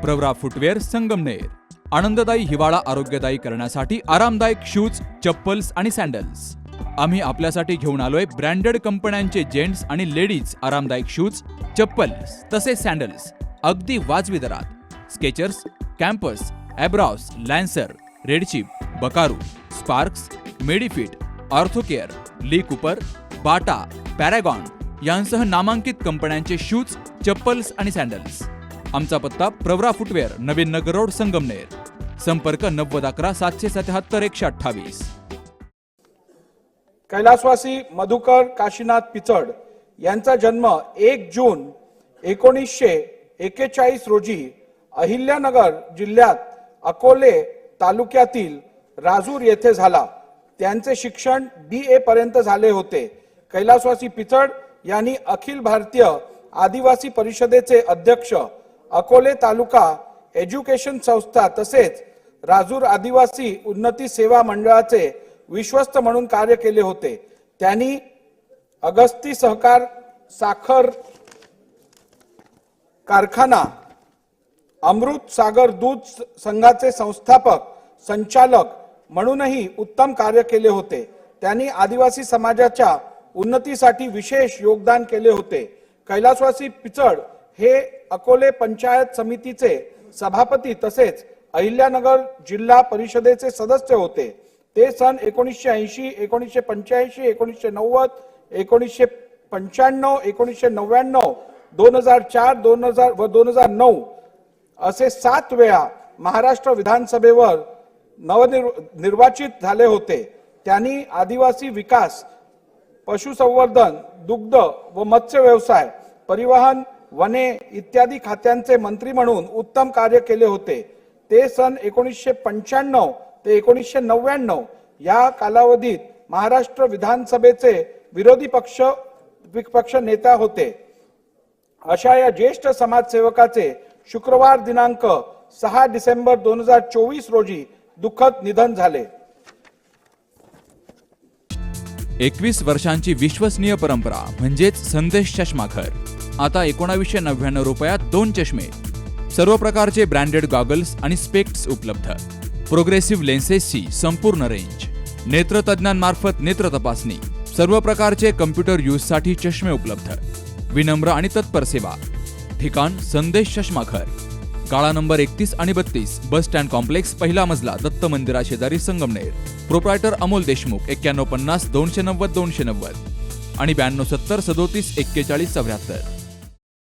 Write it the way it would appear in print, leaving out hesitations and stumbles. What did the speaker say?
Pravara footwear Sangamner. आनंददायी हिवाळा आरोग्यदायी करण्यासाठी आरामदायक शूज, चप्पल्स आणि सॅन्डल्स। आम्ही आपल्यासाठी घेऊन आलोय ब्रँडेड कंपन्यांचे जेंट्स आणि लेडीज आरामदायक शूज, चप्पल्स तसेच सॅन्डल्स अगदी वाजवी दरात। Skechers, Campus, Abros, Lancer, Red Chief, बकारू, Sparx, Medifit, Orthocare, Lee Cooper, Bata, Paragon यांसह नामांकित कंपन्यांचे शूज, चप्पल्स आणि सॅन्डल्स। आमचा पत्ता प्रवरा फुटवेअर, नवीन नगर रोड, संगमनेर। संपर्क 9011 777 128। कैलासवासी मधुकर काशीनाथ पिचड यांचा जन्म 1 जून 1941 रोजी अहिल्यानगर जिल्ह्यात अकोले तालुक्यातील राजूर येथे झाला। त्यांचे शिक्षण BA पर्यंत झाले होते। कैलासवासी पिचड यांनी अखिल भारतीय आदिवासी परिषदेचे अध्यक्ष, अकोले तालुका एज्युकेशन संस्था तसेच राजूर आदिवासी उन्नती सेवा मंडळाचे विश्वस्त म्हणून कार्य केले होते। त्यांनी अगस्ती सहकार साखर कारखाना, अमृत सागर दूध संघाचे संस्थापक, संचालक म्हणूनही उत्तम कार्य केले होते। त्यांनी आदिवासी समाजाच्या उन्नतीसाठी विशेष योगदान केले होते। कैलासवासी पिचड हे अकोले पंचायत समितीचे सभापती तसेच अहिल्यानगर जिल्हा परिषदेचे सदस्य होते। ते सन 1980, 1985, 1990, 1995, 1999, 2004, 2000 व 2009 असे 7 वेळा महाराष्ट्र विधानसभेवर निर्वाचित झाले होते। त्यांनी आदिवासी विकास, पशुसंवर्धन, दुग्ध व मत्स्य व्यवसाय, परिवहन, वने इत्यादी खात्यांचे मंत्री म्हणून उत्तम कार्य केले होते। ते सन 1995 ते 1999 या कालावधीत महाराष्ट्र विधानसभेचे विरोधी पक्ष नेता होते। अशा या ज्येष्ठ समाजसेवकाचे शुक्रवार दिनांक 6 डिसेंबर 2024 रोजी दुःखद निधन झाले। 21 वर्षांची विश्वसनीय परंपरा म्हणजेच संदेश चष्माघर। आता 1999 रुपयात 2 चष्मे, सर्व प्रकारचे ब्रँडेड गॉगल्स आणि स्पेक्ट्स उपलब्ध। प्रोग्रेसिव्ह लेन्सेसची संपूर्ण रेंज, नेत्रतज्ञांमार्फत नेत्र तपासणी, सर्व प्रकारचे कम्प्युटर यूजसाठी चष्मे उपलब्ध। विनम्र आणि तत्पर सेवा। ठिकाण संदेश चष्माघर, गाळा नंबर 31 आणि 32, बस स्टँड कॉम्प्लेक्स, पहिला मजला, दत्त मंदिरा शेजारी, संगमनेर। प्रोप्रायटर अमोल देशमुख, 9150 290 290 आणि 9270 37 41 74।